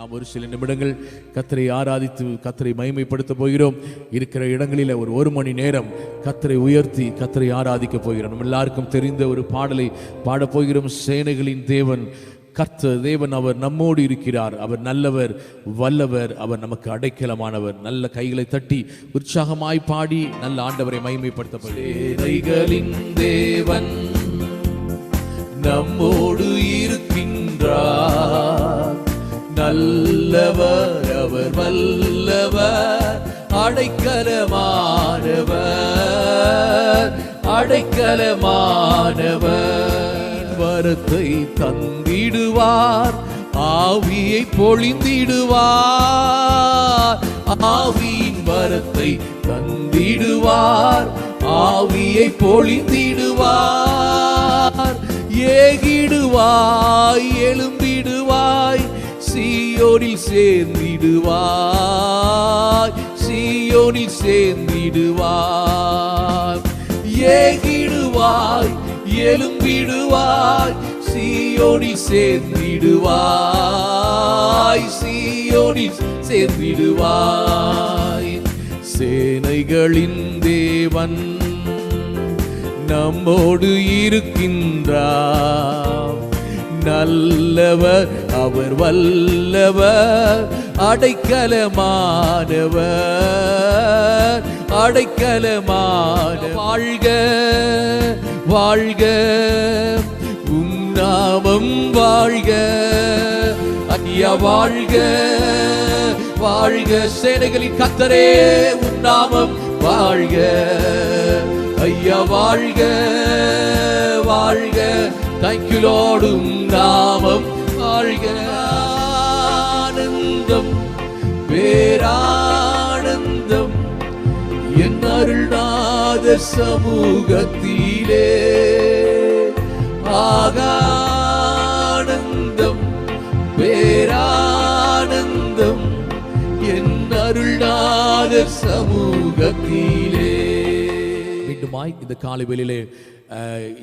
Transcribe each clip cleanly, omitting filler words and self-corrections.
நாம் ஒரு சில நிமிடங்கள் கர்த்தரை ஆராதித்து கர்த்தரை மகிமைப்படுத்த போகிறோம். இருக்கிற இடங்களில் ஒரு மணி நேரம் கர்த்தரை உயர்த்தி கர்த்தரை ஆராதிக்க போகிறோம். நம்ம எல்லாருக்கும் தெரிந்த ஒரு பாடலை பாடப்போகிறோம். சேனைகளின் தேவன் கர்த்தர் தேவன், அவர் நம்மோடு இருக்கிறார், அவர் நல்லவர், வல்லவர், அவர் நமக்கு அடைக்கலமானவர். நல்ல கைகளை தட்டி உற்சாகமாய் பாடி நல்ல ஆண்டவரை மகிமைப்படுத்த. சேனைகளின் தேவன் நம்மோடு இருக்கின்றார், நல்லவர், அவர் வல்லவர், அடைக்கலமானவர், அடைக்கலமானவர். வரத்தை தந்திடுவார், ஆவியை பொழிந்திடுவார், ஆவியின் வரத்தை தந்திடுவார், ஆவியை பொழிந்திடுவார். ஏகிடுவாய், எழும்பிடுவாய், சீயோனில் சேர்ந்திடுவாய், சீயோனில் சேர்ந்திடுவாய். ஏகிடுவாய், எழும்பிடுவாய், சீயோனில் சேர்ந்திடுவாய், சீயோனில் சேர்ந்திடுவாய். சேனைகளின் தேவன் நம்மோடு இருக்கின்றார், நல்லவர், அவர் வல்லவர், அடைக்கலமானவர், அடைக்கலமானவர். வாழ்க வாழ்க உம் நாமம், வாழ்க ஐயா, வாழ்க வாழ்க சேனைகளின் கர்த்தரே, உம் நாமம் வாழ்க ஐயா, வாழ்க வாழ்க. தேங்க்யூ லார்ட், உம் நாமம் வாழ்க. ஆனந்தம் பேரானந்தம் என் அருள்நாத சமூகத்திலே, ஆனந்தம் பேரானந்தம் என் அருள்நாத சமூகத்திலே. மீண்டுமாய் இந்த காலை வேளையிலே,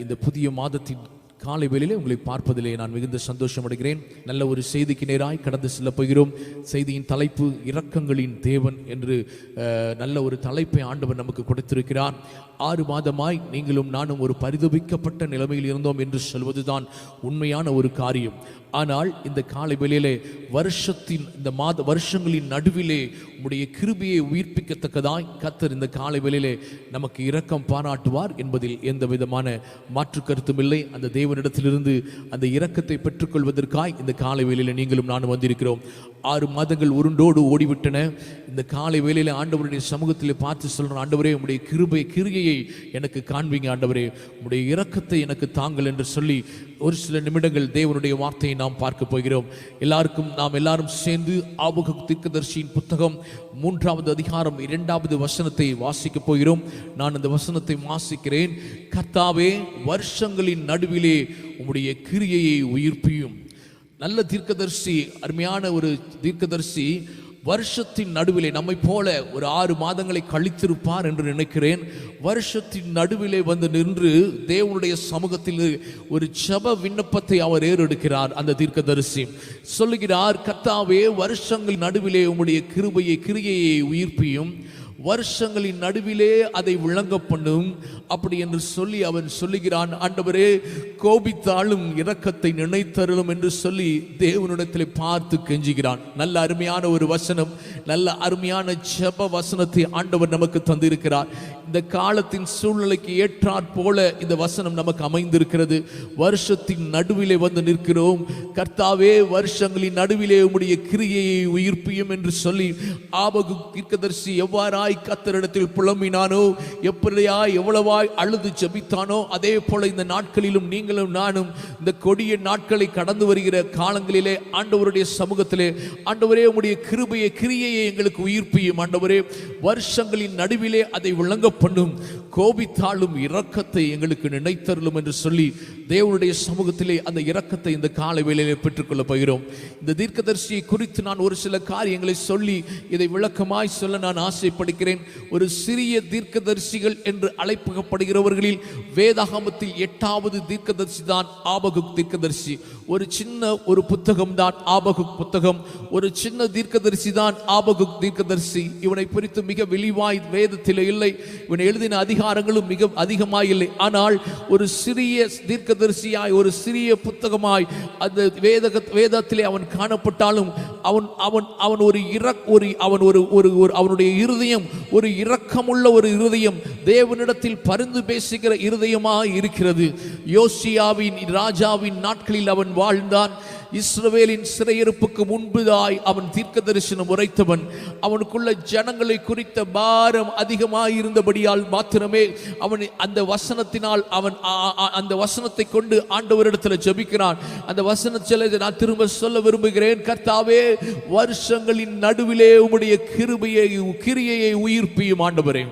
இந்த புதிய மாதத்தின் காலை வேளையிலே உங்களை பார்ப்பதிலே நான் மிகுந்த சந்தோஷம் அடைகிறேன். நல்ல ஒரு செய்திக்கு நேராய் கடந்து செல்ல போகிறோம். செய்தியின் தலைப்பு இரக்கங்களின் தேவன் என்று நல்ல ஒரு தலைப்பை ஆண்டவர் நமக்கு கொடுத்திருக்கிறார். 6 மாதமாய் நீங்களும் நானும் ஒரு பரிதபிக்கப்பட்ட நிலைமையில் இருந்தோம் என்று சொல்வதுதான் உண்மையான ஒரு காரியம். ஆனால் இந்த காலை வேளையிலே வருஷத்தின் இந்த வருஷங்களின் நடுவிலே உம்முடைய கிருபையை உயிர்ப்பிக்கத்தக்கதாய் கர்த்தர் இந்த காலை வேளையிலே நமக்கு இரக்கம் பாராட்டுவார் என்பதில் எந்த விதமான மாற்று கருத்தும் இல்லை. அந்த தேவனிடத்திலிருந்து அந்த இரக்கத்தை பெற்றுக்கொள்வதற்காய் இந்த காலை வேளையிலே நீங்களும் நானும் வந்திருக்கிறோம். 6 மாதங்கள் உருண்டோடு ஓடிவிட்டன. இந்த காலை வேளையிலே ஆண்டவருடைய சமூகத்திலே பார்த்து சொல்றோம், ஆண்டவரே உம்முடைய கிரியையை எனக்கு காண்பீங்க, ஆண்டவரே உம்முடைய இரக்கத்தை எனக்கு தாங்கள் என்று சொல்லி ஒரு சில நிமிடங்கள் தேவனுடைய வார்த்தையை நாம் பார்க்க போகிறோம். நாம் எல்லாரும் சேர்ந்து ஆபகு தீர்க்கதரிசியின் புத்தகம் 3வது அதிகாரம் 2வது வசனத்தை வாசிக்க போகிறோம். நான் அந்த வசனத்தை வாசிக்கிறேன். கர்த்தாவே, வருஷங்களின் நடுவிலே உம்முடைய கிரியையை உயிர்ப்பியும். நல்ல தீர்க்கதரிசி, அருமையான ஒரு தீர்க்கதரிசி வருஷத்தின் நடுவிலே நம்மை போல ஒரு 6 மாதங்களை கழித்திருப்பார் என்று நினைக்கிறேன். வருஷத்தின் நடுவிலே வந்து நின்று தேவனுடைய சமூகத்தில் ஒரு ஜெப விண்ணப்பத்தை அவர் ஏறெடுக்கிறார். அந்த தீர்க்கதரிசி சொல்லுகிறார், கர்த்தாவே, வருஷங்களின் நடுவிலே உம்முடைய கிரியையை உயிர்ப்பியும், வருஷங்களின் நடுவிலே அதை விளங்க பண்ணும் அப்படி என்று சொல்லி அவன் சொல்லுகிறான். ஆண்டவரே, கோபித்தாலும் இரக்கத்தை நினைத்தருளும் என்று சொல்லி தேவனிடத்திலே பார்த்து கெஞ்சுகிறான். நல்ல அருமையான ஒரு வசனம், நல்ல அருமையான ஜெப வசனத்தை ஆண்டவர் நமக்கு தந்திருக்கிறார். இந்த காலத்தின் சூழ்நிலைக்கு ஏற்றாற் போல இந்த வசனம் நமக்கு அமைந்திருக்கிறது. வருஷத்தின் நடுவிலே வந்து நிற்கிறோம். கர்த்தாவே, வருஷங்களின் நடுவிலே உம்முடைய கிரியையை உயிர்ப்பியும் என்று சொல்லி ஆபகு தீர்க்கதரிசி எவ்வாறாய் கர்த்தரிடத்தில் புலம்பினானோ, எப்படியாய் எவ்வளவாய் அழுது ஜெபித்தானோ, அதே போல இந்த நாட்களிலும் நீங்களும் நானும் இந்த கொடிய நாட்களை கடந்து வருகிற காலங்களிலே ஆண்டவருடைய சமூகத்திலே, ஆண்டவரே உம்முடைய கிரியையை எங்களுக்கு உயிர்ப்பியும், ஆண்டவரே வருஷங்களின் நடுவிலே அதை விளங்க பண்ணும். கோபித்தாலும் இரக்கத்தை எங்களுக்கு நினைத்தருளும் என்று சொல்லி தேவனுடைய சமூகத்திலே அந்த இரக்கத்தை இந்த காலை வேளையிலே பெற்றுக்கொள்ள போகிறோம். இந்த தீர்க்கதரிசியை குறித்து நான் ஒரு சில காரியங்களை சொல்லி இதை விளக்கமாய் சொல்ல நான் ஆசைப்படுகிறேன். ஒரு சிறிய தீர்க்கதரிசிகள் என்று அழைக்கப்படுகிறவர்களில் வேதாகமத்தில் 8வது தீர்க்கதரிசி தான் ஆபகுக் தீர்க்கதரிசி. ஒரு சின்ன ஒரு புத்தகம் தான் ஆபகுக் புத்தகம். ஒரு சின்ன தீர்க்கதரிசி தான் ஆபகுக் தீர்க்கதரிசி. இவனை குறித்து மிக விரிவாய் வேதத்தில் இல்லை. இவன் எழுதின அதிகாரங்களும் மிக அதிகமாய் இல்லை. ஆனால் ஒரு சிறிய தீர்க்கதரிசியாய், ஒரு சிறிய புத்தகமாய் அந்த வேதத்திலே அவன் காணப்பட்டாலும் அவனுடைய இருதயம் ஒரு இரக்கமுள்ள ஒரு இருதயம், தேவனிடத்தில் பரிந்து பேசுகிற இருதயமாய் இருக்கிறது. யோசியாவின் ராஜாவின் நாட்களில் அவன் வாழ்ந்தான். இஸ்ரவேலின் சிறையிருப்புக்கு முன்புதாய் அவன் தீர்க்க தரிசனம் உரைத்தவன். அவனுக்குள்ள ஜனங்களை குறித்த பாரம் அதிகமாயிருந்தபடியால் மாத்திரமே அவன் அந்த வசனத்தினால் அவன் அந்த வசனத்தை கொண்டு ஆண்டவரிடத்தில் ஜெபிக்கிறான். அந்த வசனத்தை நான் திரும்ப சொல்ல விரும்புகிறேன். கர்த்தாவே, வருஷங்களின் நடுவிலே உம்முடைய கிரியையை உயிர்ப்பியும் ஆண்டவரே.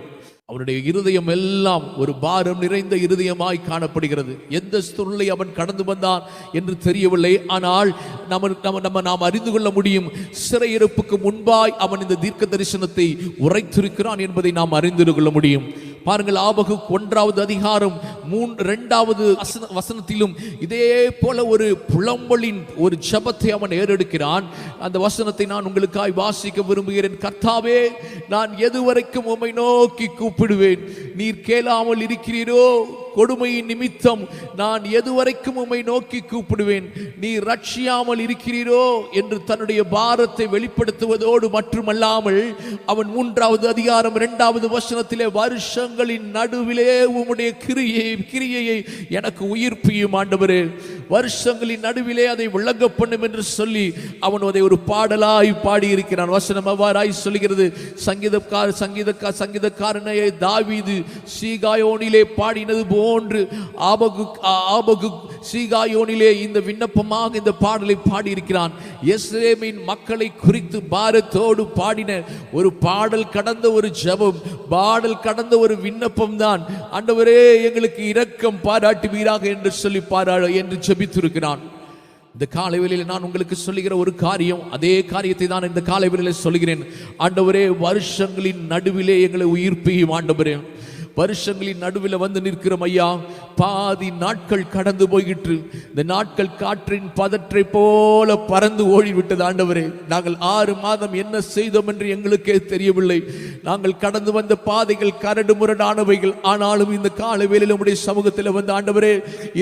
அவனுடைய இருதயம் எல்லாம் ஒரு பாரம் நிறைந்த இருதயமாய் காணப்படுகிறது. எந்த சூழ்நிலை அவன் கடந்து வந்தான் என்று தெரியவில்லை. ஆனால் நாம் அறிந்து கொள்ள முடியும், சிறையிருப்புக்கு முன்பாய் அவன் இந்த தீர்க்க தரிசனத்தை உரைத்திருக்கிறான் என்பதை நாம் அறிந்து கொள்ள முடியும். பாருங்கள், ஆபகுக் 1வது அதிகாரம் 2வது வசனத்திலும் இதே போல ஒரு புலம்பலின் ஒரு ஜெபத்தை அவன் ஏறெடுக்கிறான். அந்த வசனத்தை நான் உங்களுக்காய் வாசிக்க விரும்புகிறேன். கர்த்தாவே, நான் எதுவரைக்கும் உம்மை நோக்கி கூப்பிடுவேன், நீர் கேளாமல் இருக்கிறீரோ? கொடுமையின் நிமித்தம் நான் எதுவரைக்கும் உம்மை நோக்கி கூப்பிடுவேன், நீ ரட்சியாமல் இருக்கிறீரோ என்று தன்னுடைய பாரத்தை வெளிப்படுத்துவதோடு மட்டுமல்லாமல் அவன் 3வது அதிகாரம் 2வது வசனத்திலே வருஷங்களின் நடுவிலே உம்முடைய கிரியையை எனக்கு உயிர்ப்பியும் ஆண்டவரே, வருஷங்களின் நடுவிலே அதை விளங்க பண்ணும் என்று சொல்லி அவன் அதை ஒரு பாடலாய் பாடியிருக்கிறான். வசனம் அவ்வாறாய் சொல்கிறது. சங்கீதக்காரனை தாவீது சீகாயோனிலே பாடினது போன்று ஆபகுக் சீகாயோனிலே இந்த விண்ணப்பமாக இந்த பாடலை பாடியிருக்கிறான். எஸ்ரேமின் மக்களை குறித்து பாரத்தோடு பாடின ஒரு பாடல் கடந்த ஒரு ஜெபம், பாடல் கடந்த ஒரு விண்ணப்பம் தான். ஆண்டவரே, எங்களுக்கு இரக்கம் பாராட்டுவீராக என்று சொல்லி என்று ஜெபித்திருக்கிறான். இந்த காலை வேளையில் நான் உங்களுக்கு சொல்லுகிற ஒரு காரியம், அதே காரியத்தை தான் இந்த காலை வேளையில் சொல்லுகிறேன். ஆண்டவரே, வருஷங்களின் நடுவிலே எங்களை உயிர்ப்பியும் ஆண்டவரே. வருஷங்களின் நடுவில் வந்து நிற்கிறோம் ஐயா. பாதி நாட்கள் கடந்து போயிற்று. இந்த நாட்கள் காற்றின் பதற்றை போல பறந்து ஓடிவிட்டது ஆண்டவரே. நாங்கள் 6 மாதம் என்ன செய்தோம் என்று எங்களுக்கே தெரியவில்லை. நாங்கள் கடந்து வந்த பாதைகள் கரடு முரடானவைகள். ஆனாலும் இந்த காலை வேளையில் உம்முடைய சமூகத்தில் வந்து ஆண்டவரே,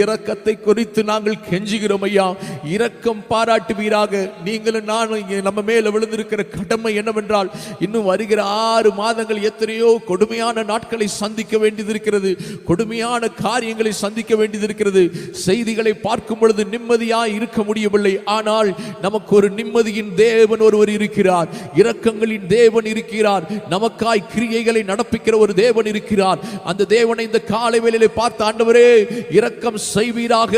இரக்கத்தை குறித்து நாங்கள் கெஞ்சுகிறோம் ஐயா. இரக்கம் பாராட்டுவீராக. நீங்களும் நானும் நம்ம மேல விழுந்திருக்கிற கடமை என்னவென்றால், இன்னும் வருகிற 6 மாதங்கள் எத்தனையோ கொடுமையான நாட்களை சந்திக்க வேண்டியது இருக்கிறது. கொடுமையான காரியங்களை சந்திக்க வேண்டியது இருக்கிறது. செய்திகளை பார்க்கும் பொழுது நிம்மதியாய் இருக்க முடியவில்லை. ஆனால் நமக்கு ஒரு நிம்மதியின் தேவன் ஒருவர் இருக்கிறார். இரக்கங்களின் தேவன் இருக்கிறார். நமக்காய் கிரியைகளை நடப்பிக்கிற ஒரு தேவன் இருக்கிறார். அந்த தேவனை இந்த காலை வேளையிலே பார்த்து ஆண்டவரே, இரக்கம் செய்வீராக,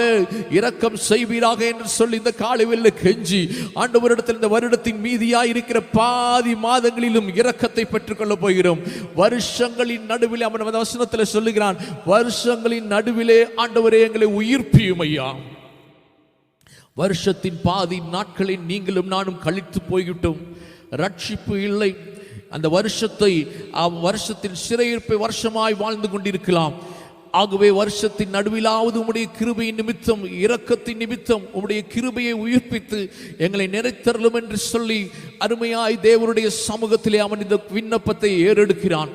இரக்கம் செய்வீராக என்று சொல்லி இந்த காலை வேளையிலே கெஞ்சி ஆண்டவரிடத்தில் இந்த வருடத்தின் மீதியாய் இருக்கிற பாதி மாதங்களிலும் இரக்கத்தை பெற்றுக்கொள்ள போகிறோம். வருஷங்களின் நடுவில் அவன் வசனத்தில் சொல்லுகிறான், வருஷங்களின் நடுவிலே ஆண்டவரே எங்களை உயிர்ப்பியும் ஐயா. வருஷத்தின் பாதி நாட்களை நீங்களும் நானும் கழித்து போய்விட்டோம். ரட்சிப்பு இல்லை. அந்த வருஷத்தின் சிறையிருப்பை வருஷமாய் வாழ்ந்து கொண்டிருக்கலாம். ஆகவே வருஷத்தின் நடுவிலாவது உம்முடைய கிருபையின் நிமித்தம், இரக்கத்தின் நிமித்தம் உம்முடைய கிருபையை உயிர்ப்பித்து எங்களை நிறைத்தருளும் என்று சொல்லி அருமையாய் தேவனுடைய சமூகத்திலே அவன் இந்த விண்ணப்பத்தை ஏறெடுக்கிறான்.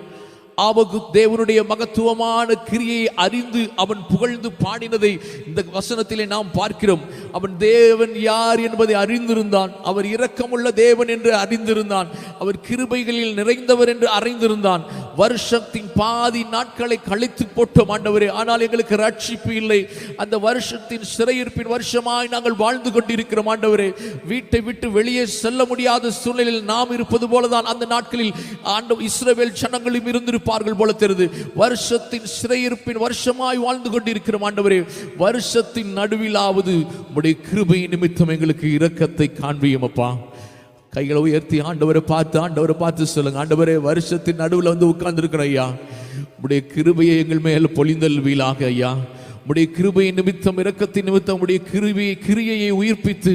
ஆபகுக் தேவனுடைய மகத்துவமான கிரியை அறிந்து அவன் புகழ்ந்து பாடினதை இந்த வசனத்திலே நாம் பார்க்கிறோம். அவன் தேவன் யார் என்பதை அறிந்திருந்தான். அவர் இரக்கமுள்ள தேவன் என்று அறிந்திருந்தான். அவர் கிருபைகளில் நிறைந்தவர் என்று அறிந்திருந்தான். வருஷத்தின் பாதி நாட்களை கழித்து போட்டோம் ஆண்டவரே. ஆனால் எங்களுக்கு ரட்சிப்பு இல்லை. அந்த வருஷத்தின் சிறையிருப்பின் வருஷமாய் நாங்கள் வாழ்ந்து கொண்டிருக்கிறோம் ஆண்டவரே. வீட்டை விட்டு வெளியே செல்ல முடியாத சூழ்நிலையில் நாம் இருப்பது போலதான் அந்த நாட்களில் இஸ்ரவேல் ஜனங்களும் இருந்திருப்பார்கள் போல தெரியுது. வருஷத்தின் சிறையிருப்பின் வருஷமாய் வாழ்ந்து கொண்டிருக்கிறோம் ஆண்டவரே. வருஷத்தின் நடுவிலாவது உம்முடைய கிருபை நிமித்தம் எங்களுக்கு இரக்கத்தை காண்பியும் அப்பா. கைகளை உயர்த்தி ஆண்டவரை பார்த்து சொல்லுங்க, ஆண்டவரே, வருஷத்தின் நடுவில் வந்து உட்கார்ந்து இருக்கிற ஐயா, உம்முடைய கிருபையை எங்கள் மேல் பொழிந்தல்வீராக ஐயா. உம்முடைய கிருபையின் நிமித்தம், இரக்கத்தின் நிமித்தம் உம்முடைய கிரியையை உயிர்ப்பித்து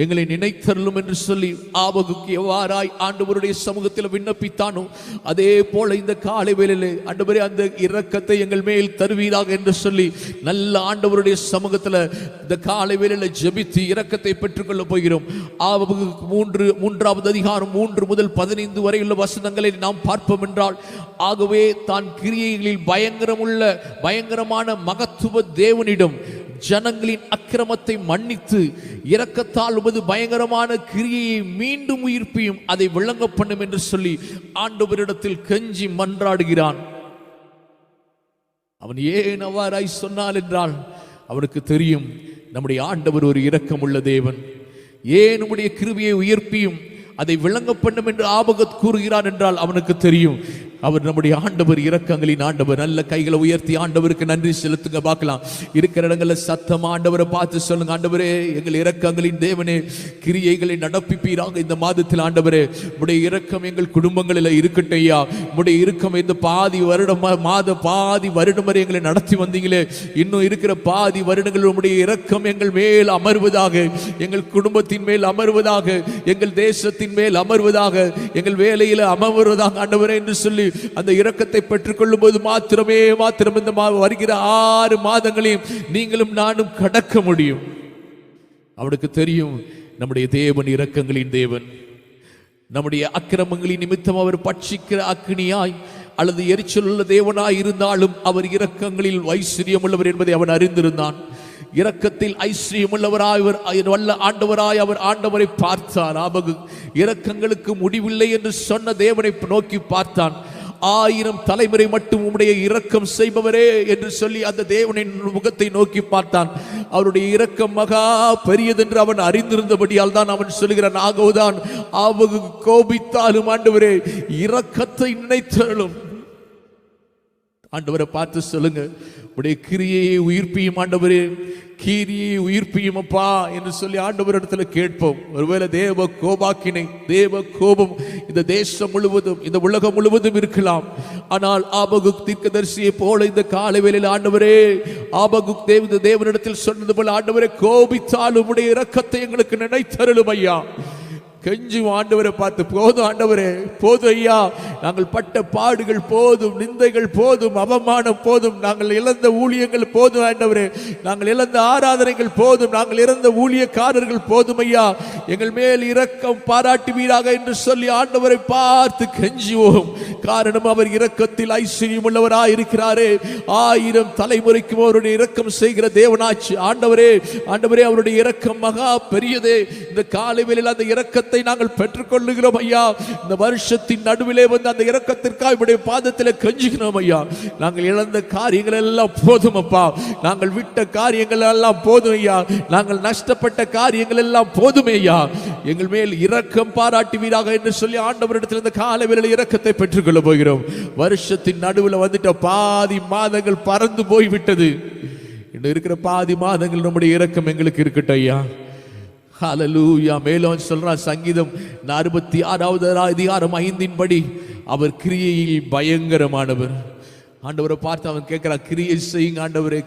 எங்களை நினைத்தருளும் என்று சொல்லி ஆபகுக்கு எவ்வாறாய் ஆண்டவருடைய சமூகத்தில் விண்ணப்பித்தானோ அதே போல இந்த காலை வேளையிலே ஆண்டவரே அந்த இரக்கத்தை எங்கள் மேல் தருவீராக என்று சொல்லி நல்ல ஆண்டவருடைய சமூகத்தில் இந்த காலை வேளையில ஜெபித்து இரக்கத்தை பெற்றுக்கொள்ள போகிறோம். ஆபகுக்கு 3வது அதிகாரம் 3 முதல் 15 வரையுள்ள வசனங்களை நாம் பார்ப்போம் என்றால், ஆகவே தான் கிரியைகளில் பயங்கரமான மகத்துவ தேவனிடம் ஜனங்களின் அக்கிரமத்தை மன்னித்து இரக்கத்தால் உமது பயங்கரமான கிரியையை மீண்டும் உயிர்ப்பியும் அதை விளங்க பண்ணும் என்று சொல்லி ஆண்டவரிடத்தில் கெஞ்சி மன்றாடுகிறான். அவன் ஏன் அவ்வாறாய் சொன்னான் என்றால், அவனுக்கு தெரியும் நம்முடைய ஆண்டவர் ஒரு இரக்கமுள்ள தேவன். ஏன் உம்முடைய கிருபையை உயிர்ப்பியும் அதை விளங்க பண்ணும் என்று ஆபகத் கூறுகிறான் என்றால், அவனுக்கு தெரியும் அவர் நம்முடைய ஆண்டவர் இரக்கங்களின் ஆண்டவர். நல்ல கைகளை உயர்த்தி ஆண்டவருக்கு நன்றி செலுத்துங்க. பார்க்கலாம், இருக்கிற இடங்களில் சத்தமா ஆண்டவரை பார்த்து சொல்லுங்க, ஆண்டவரே எங்கள் இரக்கங்களின் தேவனே, கிரியைகளை நடப்பிப்பீராக இந்த மாதத்தில். ஆண்டவரே உடைய இரக்கம் எங்கள் குடும்பங்களில் இருக்கட்டும் ஐயா. உடைய இரக்கம் இந்த பாதி வருடம் வரை எங்களை நடத்தி வந்தீங்களே, இன்னும் இருக்கிற பாதி வருடங்கள் உடைய இரக்கம் எங்கள் மேல் அமர்வதாக, எங்கள் குடும்பத்தின் மேல் அமர்வதாக, எங்கள் தேசத்தின் மேல் அமர்வதாக, எங்கள் வேலையில் அமர்வதாக ஆண்டவரே என்று சொல்லி அந்த இரக்கத்தை பெற்றுக்கொள்ளும் போது மாத்திரம் இந்த வருகிற 6 மாதங்களையும் நீங்களும் நானும் கடக்க முடியும். அவனுக்கு தெரியும் நம்முடைய தேவன் இரக்கங்களின் தேவன். நம்முடைய அக்கிரமங்களின் நிமித்தம் அவர் பட்சிக்கிற அக்னியாய் அல்லது எரிச்சல் உள்ள தேவனாய் இருந்தாலும் அவர் இரக்கங்களில் ஐஸ்வர்யம் உள்ளவர் என்பதை அவன் அறிந்திருந்தான். இரக்கத்தில் ஐஸ்வர்யமுள்ளவராய் வல்ல ஆண்டவராய் அவர் ஆண்டவரை பார்த்தான். ஆபகு இரக்கங்களுக்கு முடிவில்லை என்று சொன்ன தேவனை நோக்கி பார்த்தான். 1000 தலைமுறை மட்டும் உம்முடைய இரக்கம் செய்பவரே என்று சொல்லி அந்த தேவனின் முகத்தை நோக்கி பார்த்தான். அவருடைய இரக்கம் மகா பெரியதென்று அவன் அறிந்திருந்தபடியால் தான் அவன் சொல்கிறான், ஆகவுதான் ஆபகு கோபித்தாலும் ஆண்டவரே இரக்கத்தை நினைத்தாலும். ஆண்டவரை பார்த்து சொல்லுங்க, உடைய கிரியையை உயிர்ப்பியும் ஆண்டவரே, கிரியை உயிர்ப்பியும் அப்பா என்று சொல்லி ஆண்டவரிடத்துல கேட்போம். ஒருவேளை தேவ கோபாக்கினை, தேவ கோபம் இந்த தேசம் முழுவதும், இந்த உலகம் முழுவதும் இருக்கலாம். ஆனால் ஆபகுக் தீர்க்கதரிசியை போல இந்த காலை வேளையில் ஆண்டவரே, ஆபகுக் தேவனிடத்தில் சொன்னது போல ஆண்டவரே, கோபித்தாலும் உடைய இரக்கத்தை எங்களுக்கு நினைத்தருளும் ஐயா. கெஞ்சும் ஆண்டவரை பார்த்து, போதும் ஆண்டவரே, போதும் ஐயா, நாங்கள் பட்ட பாடுகள் போதும், நிந்தைகள் போதும், அவமானம் போதும், நாங்கள் இழந்த ஊழியங்கள் போதும் ஆண்டவரே, நாங்கள் இழந்த ஆராதனைகள் போதும், நாங்கள் இழந்த ஊழியக்காரர்கள் போதும் ஐயா, எங்கள் மேல் இரக்கம் பாராட்டுவீராக என்று சொல்லி ஆண்டவரை பார்த்து கெஞ்சுவோம். காரணம் அவர் இரக்கத்தில் ஐஸ்வர்யம் உள்ளவராய் இருக்கிறாரே. 1000 தலைமுறைக்கும் அவருடைய இரக்கம் செய்கிற தேவனாச்சு ஆண்டவரே. ஆண்டவரே அவருடைய இரக்கம் மகா பெரியதே. இந்த காலை வேளையில் அந்த இரக்கத்தை நாங்கள் பெற்றுக்கொள்ளுகிறோம் ஐயா. இந்த வருஷத்தின் நடுவிலே வந்து அந்த இரக்கத்திற்காக உடைய பாதத்தில் கெஞ்சுகிறோம் ஐயா. நாங்கள் இழந்த காரியங்கள் எல்லாம் போதும் அப்பா, நாங்கள் விட்ட காரியங்கள் எல்லாம் போதும் ஐயா, நாங்கள் நஷ்டப்பட்ட காரியங்கள் எல்லாம் போதுமே ஐயா, எங்கள் மேல் இரக்கம் பாராட்டுவீராக என்று சொல்லி ஆண்டவரிடத்தில் இந்த காலை வேளையில் இரக்கத்தை பெற்றுக்கொள்ள போகிறோம். வருஷத்தின் நடுவில் வந்துட்ட பாதி மாதங்கள் பறந்து போய்விட்டது. இன்னும் இருக்கிற பாதி மாதங்கள் நம்முடைய இரக்கம் எங்களுக்கு இருக்கட்டும் ஐயா. ஹல்லேலூயா. மேலும் சொல்றான் சங்கீதம் 66வது அதிகாரம் 5 படி, அவர் கிரியையில் பயங்கரமானவர். ஆண்டவரை பார்த்து அவன் கேட்கிறான், கிரியை செய்யுங்க ஆண்டவரே,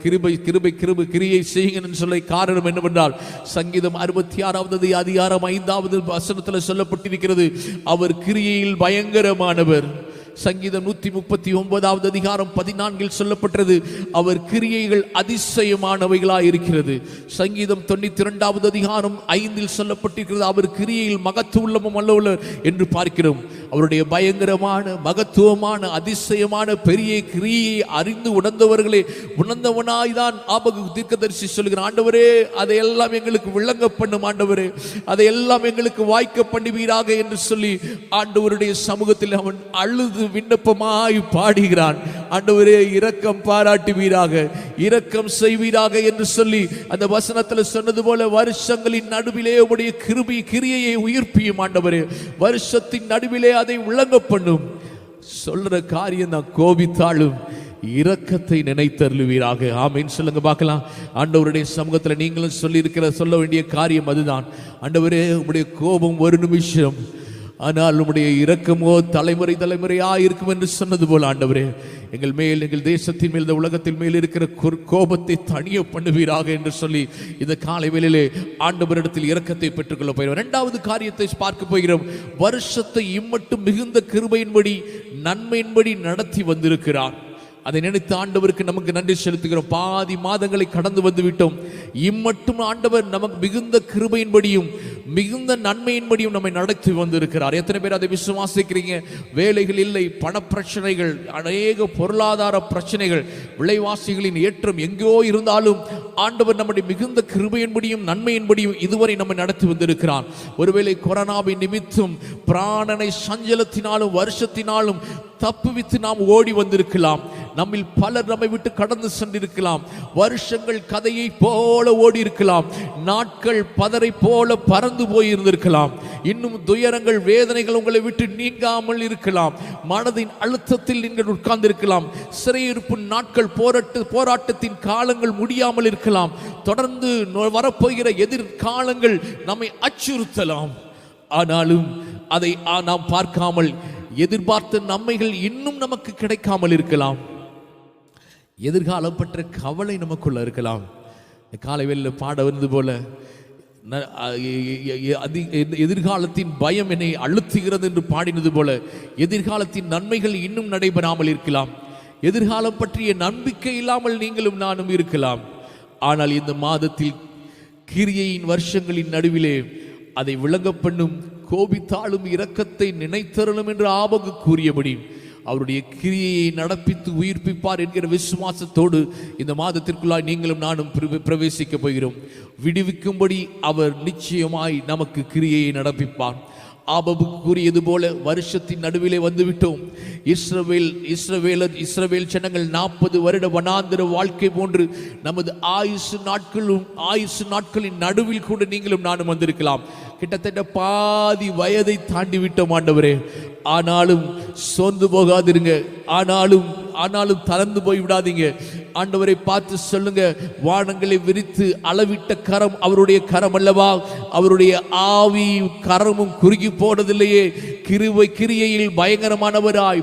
கிரியை செய்யுங்கன்னு சொல்ல காரணம் என்னவென்றால், சங்கீதம் 66வது அதிகாரம் 5வது வசனத்தில் சொல்லப்பட்டிருக்கிறது, அவர் கிரியையில் பயங்கரமானவர். சங்கீதம் 139வது அதிகாரம் 14 சொல்லப்பட்டது, அவர் கிரியைகள் அதிசயமானவைகளாய் இருக்கிறது. சங்கீதம் 92வது அதிகாரம் 5 சொல்லப்பட்டிருக்கிறது, அவர் கிரியையில் மகத்துவமும் அல்லவர் என்று பார்க்கிறோம். அவருடைய பயங்கரமான மகத்துவமான அதிசயமான பெரிய கிரியை அறிந்து உணர்ந்தவனாய் தான் ஆபகுக் தீர்க்கதரிசி சொல்கிறான், ஆண்டவரே அதையெல்லாம் எங்களுக்கு விளங்க பண்ணும் ஆண்டவரே, அதையெல்லாம் எங்களுக்கு வாய்க்க பண்ணுவீராக என்று சொல்லி ஆண்டவருடைய சமூகத்தில் அவன் அழுது விண்ணப்பமாய் பாடுகிறான். ஆண்டவரே இரக்கம் பாராட்டுவீராக, இரக்கம் செய்வீராக என்று சொல்லி அந்த வசனத்தில் சொன்னது போல வருஷங்களின் நடுவிலே உடைய கிரியையை உயிர்ப்பியும் ஆண்டவரே, வருஷத்தின் நடுவிலே அதை விளங்க பண்ணும். சொல்ற காரியம் தான், கோபித்தாலும் இரக்கத்தை நினைத்தருளுவீராக. ஆமீன் சொல்லுங்க பார்க்கலாம். ஆண்டவருடைய சமூகத்தில் நீங்களும் சொல்ல வேண்டிய காரியம் அதுதான். ஆண்டவரே உம்முடைய கோபம் ஒரு நிமிஷம், ஆனால் உம்முடைய இரக்கமோ தலைமுறை தலைமுறையாக இருக்கும் என்று சொன்னது போல ஆண்டவரே, எங்கள் மேல், எங்கள் தேசத்தின் மேல், இந்த உலகத்தின் மேல் இருக்கிற கோபத்தை தணிய பண்ணுவீராக என்று சொல்லி இந்த காலை வேளையிலே ஆண்டவரிடத்தில் இரக்கத்தை பெற்றுக்கொள்ள போகிறோம். இரண்டாவது காரியத்தை பார்க்க போகிறோம். வருஷத்தை இம்மட்டும் மிகுந்த கிருபையின்படி நன்மையின்படி நடத்தி வந்திருக்கிறார். அதை நினைத்து ஆண்டவருக்கு நமக்கு நன்றி செலுத்துகிறோம். பாதி மாதங்களை கடந்து வந்து விட்டோம். இம்மட்டும் ஆண்டவர் நமக்கு மிகுந்த கிருபையின்படியும் மிகுந்த நன்மையின்படியும் நம்மை நடத்தி வந்திருக்கிறார். எத்தனை பேர் அதை விசுவாசிக்கிறீங்க? வேலைகள் இல்லை, பணப்பிரச்சனைகள், அநேக பொருளாதார பிரச்சனைகள், விலைவாசிகளின் ஏற்றம் எங்கோ இருந்தாலும் ஆண்டவர் நம்முடைய மிகுந்த கிருபையின்படியும் நன்மையின்படியும் இதுவரை நம்மை நடத்தி வந்திருக்கிறார். ஒருவேளை கொரோனாவின் நிமித்தம் பிராணனை சஞ்சலத்தினாலும் வருஷத்தினாலும் தப்புவித்து நாம் ஓடி வந்திருக்கலாம். நம்மில் பலர் நம்மை விட்டு கடந்து சென்றிருக்கலாம். வருஷங்கள் கதையை போல ஓடி இருக்கலாம். நாட்கள் பதரை போல பறந்து போயிருந்திருக்கலாம். இன்னும் துயரங்கள், வேதனைகள் உங்களை விட்டு நீங்காமல் இருக்கலாம். மனதின் அழுத்தத்தில் நீங்கள் உட்கார்ந்து இருக்கலாம். சிறையிருப்பு நாட்கள், போராட்டத்தின் காலங்கள் முடியாமல் இருக்கலாம். தொடர்ந்து வரப்போகிற எதிர்காலங்கள் நம்மை அச்சுறுத்தலாம். ஆனாலும் அதை நாம் பார்க்காமல் எதிர்பார்த்த நன்மைகள் இன்னும் நமக்கு கிடைக்காமல் இருக்கலாம். எதிர்காலம் பற்ற கவலை நமக்குள்ள இருக்கலாம். காலை வேளையில் பாட வருது போல, எதிர்காலத்தின் பயம் என்னை அழுத்துகிறது என்று பாடினது போல எதிர்காலத்தின் நன்மைகள் இன்னும் நடைபெறாமல் இருக்கலாம். எதிர்காலம் பற்றிய நம்பிக்கை இல்லாமல் நீங்களும் நானும் இருக்கலாம். ஆனால் இந்த மாதத்தில் கிரியையின் வருஷங்களின் நடுவிலே அதை விளங்க பண்ணும் கோபித்தாலும் இரக்கத்தை நினைத்தருளும் என்று ஆபகு கூறியபடி அவருடைய கிரியையை நடப்பித்து உயிர்ப்பிப்பார் என்கிற விசுவாசத்தோடு இந்த மாதத்திற்குள்ளாய் நீங்களும் நானும் பிரவேசிக்க போகிறோம். விடுவிக்கும்படி அவர் நிச்சயமாய் நமக்கு கிரியையை நடப்பிப்பார். ஆபகு கூறியது போல வருஷத்தின் நடுவிலே வந்துவிட்டோம். இஸ்ரவேல் ஜனங்கள் 40 வருட வனாந்திர வாழ்க்கை போன்று நமது ஆயுசு நாட்களின் நடுவில் கூட நீங்களும் நானும் வந்திருக்கலாம். கிட்டத்தட்ட பாதி வயதை தாண்டி விட்டோம் ஆண்டவரே. ஆனாலும் சோர்ந்து போகாதிருங்க. ஆனாலும் தளர்ந்து போய் விடாதீங்க. ஆண்டவரை பார்த்து சொல்லுங்க, வானங்களை விரித்து அளவிட்ட கரம் அவருடைய கரம் அல்லவா? அவருடைய ஆவி கரமும் குறுகி போனதில்லையே. கிரியையில் பயங்கரமானவராய்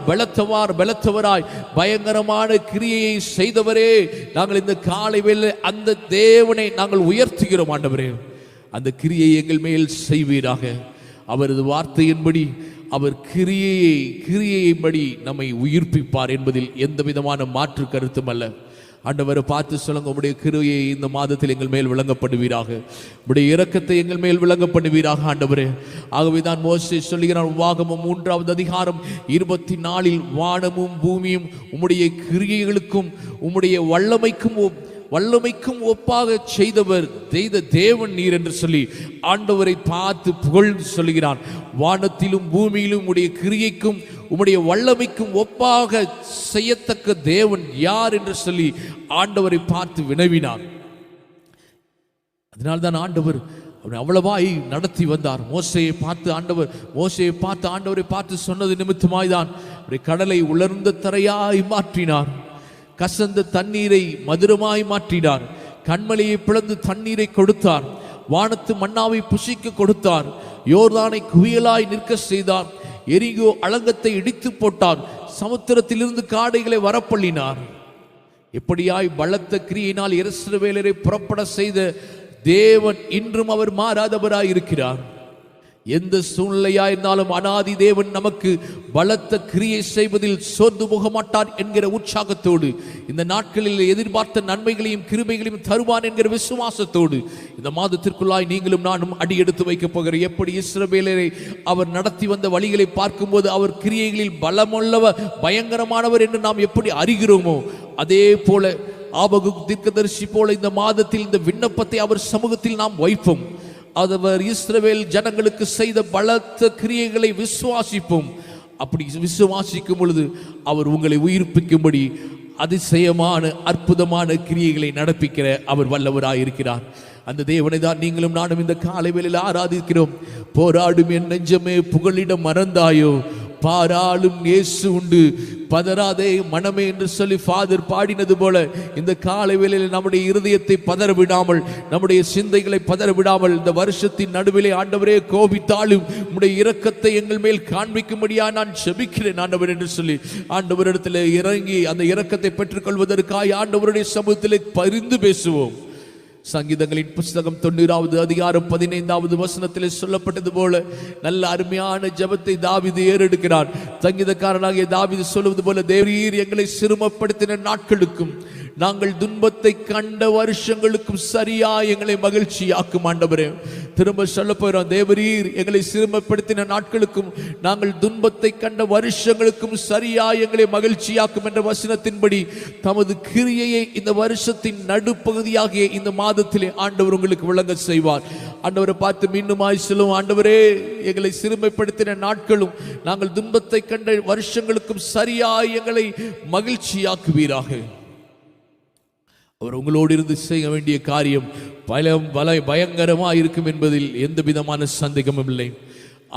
பலத்தவராய் பயங்கரமான கிரியையை செய்தவரே, நாங்கள் இந்த காலை வேளை அந்த தேவனை நாங்கள் உயர்த்துகிறோம். ஆண்டவரே, அந்த கிரியை எங்கள் மேல் செய்வீராக. அவரது வார்த்தையின்படி அவர் கிரியையின்படி நம்மை உயிர்ப்பிப்பார் என்பதில் எந்த விதமான மாற்று கருத்தும் அல்ல. ஆண்டவரை பார்த்து சொல்லுங்க, உம்முடைய கிருபையை இந்த மாதத்தில் எங்கள் மேல் விளங்கப்படுவீராக. உம்முடைய இரக்கத்தை எங்கள் மேல் விளங்கப்படுவீராக ஆண்டவரே. ஆகவே தான் மோசே சொல்லுகிறான், உபாகமம் 3வது அதிகாரம் 24 வானமும் பூமியும் உம்முடைய கிரியைகளுக்கும் உம்முடைய வல்லமைக்கும் ஒப்பாக செய்தவர் தேவன் நீர் என்று சொல்லி ஆண்டவரை பார்த்து புகழ்ந்து சொல்லுகிறான். வானத்திலும் பூமியிலும் உடைய கிரியைக்கும் உம்முடைய வல்லமைக்கும் ஒப்பாக செய்யத்தக்க தேவன் யார் என்று சொல்லி ஆண்டவரை பார்த்து வினவினார். அதனால்தான் ஆண்டவர் அவ்வளவாய் நடத்தி வந்தார். மோசையை பார்த்து ஆண்டவரை பார்த்து சொன்னது நிமித்தமாய்தான் கடலை உலர்ந்த தரையாய் மாற்றினார். கசந்த தண்ணீரை மதுரமாய் மாற்றினார். கண்மலையை பிளந்து தண்ணீரை கொடுத்தார். வானத்து மன்னாவை புசிக்க கொடுத்தார். யோர்தானை குவியலாய் நிற்க செய்தார். எரிகோ அலங்கத்தை இடித்து போட்டார். சமுத்திரத்திலிருந்து காடைகளை வரப்பள்ளினார். எப்படியாய் பலத்த கிரியினால் இஸ்ரவேலரை புறப்பட செய்த தேவன் இன்றும் அவர் மாறாதவராய் இருக்கிறார். எந்த சூழ்நிலையாயிருந்தாலும் அனாதி தேவன் நமக்கு பலத்த கிரியை செய்வதில் சோர்ந்து போக மாட்டார் என்கிற உற்சாகத்தோடு இந்த நாட்களில் எதிர்பார்த்த நன்மைகளையும் கிருபைகளையும் தருவான் என்கிற விசுவாசத்தோடு இந்த மாதத்திற்குள்ளாய் நீங்களும் நானும் அடி எடுத்து வைக்க போகிற. எப்படி இஸ்ரவேலரை அவர் நடத்தி வந்த வழிகளை பார்க்கும்போது அவர் கிரியைகளில் பலமுள்ளவர், பயங்கரமானவர் என்று நாம் எப்படி அறிகிறோமோ, அதே போல ஆபகு தீர்க்கதரிசி போல இந்த மாதத்தில் இந்த விண்ணப்பத்தை அவர் சமூகத்தில் நாம் வைப்போம். அவர் இஸ்ரவேல் ஜனங்களுக்கு செய்த பலத்த கிரியைகளை விசுவாசிப்போம். அப்படி விசுவாசிக்கும் பொழுது அவர் உங்களை உயிர்ப்பிக்கும்படி அதிசயமான அற்புதமான கிரியைகளை நடப்பிக்கிற அவர் வல்லவராயிருக்கிறார். அந்த தேவனை தான் நீங்களும் நானும் இந்த காலை வேளையில் ஆராதிக்கிறோம். போராடும் என் நெஞ்சமே புகலிடம் மறந்தாயோ, பாராளும் இயேசு உண்டு, பதறாதே மனமே என்று சொல்லி ஃபாதர் பாடினது போல இந்த காலை வேளையில் நம்முடைய இருதயத்தை பதற விடாமல், நம்முடைய சிந்தைகளை பதற விடாமல், இந்த வருஷத்தின் நடுவிலே ஆண்டவரே கோபித்தாலும் உம்முடைய இரக்கத்தை எங்கள் மேல் காண்பிக்கும்படியா நான் ஜெபிக்கிறேன் ஆண்டவர் என்று சொல்லி ஆண்டவரிடத்தில் இறங்கி அந்த இரக்கத்தை பெற்றுக்கொள்வதற்காக ஆண்டவருடைய சமூகத்திலே பரிந்து பேசுவோம். சங்கீதங்களின் புஸ்தகம் 90வது அதிகாரம் 15வது வசனத்திலே சொல்லப்பட்டது போல நல்ல அருமையான ஜெபத்தை தாவீது ஏறெடுக்கிறான். சங்கீதக்காரனாகிய தாவீது சொல்வது போல, தேவரீர் எங்களை சிறுமப்படுத்தின நாட்களுக்கும் நாங்கள் துன்பத்தை கண்ட வருஷங்களுக்கும் சரியா எங்களை மகிழ்ச்சியாக்கும். ஆண்டவரே, திரும்ப சொல்ல போகிறோம், தேவரீர் எங்களை சிறுமப்படுத்தின நாட்களுக்கும் நாங்கள் துன்பத்தை கண்ட வருஷங்களுக்கும் சரியா எங்களை மகிழ்ச்சியாக்கும் என்ற வசனத்தின்படி தமது கிரியையை இந்த வருஷத்தின் நடுப்பகுதியாகிய இந்த மாதத்திலே ஆண்டவர் உங்களுக்கு விளங்க செய்வார். ஆண்டவரை பார்த்து மீண்டுமாய் சொல்லுவோம், ஆண்டவரே எங்களை சிறுமைப்படுத்தின நாட்களும் நாங்கள் துன்பத்தை கண்ட வருஷங்களுக்கும் சரியா எங்களை மகிழ்ச்சியாக்குவீராக. அவர் உங்களோடு இருந்து செய்ய வேண்டிய காரியம் பயங்கரமாக இருக்கும் என்பதில் எந்த விதமான சந்தேகமும் இல்லை.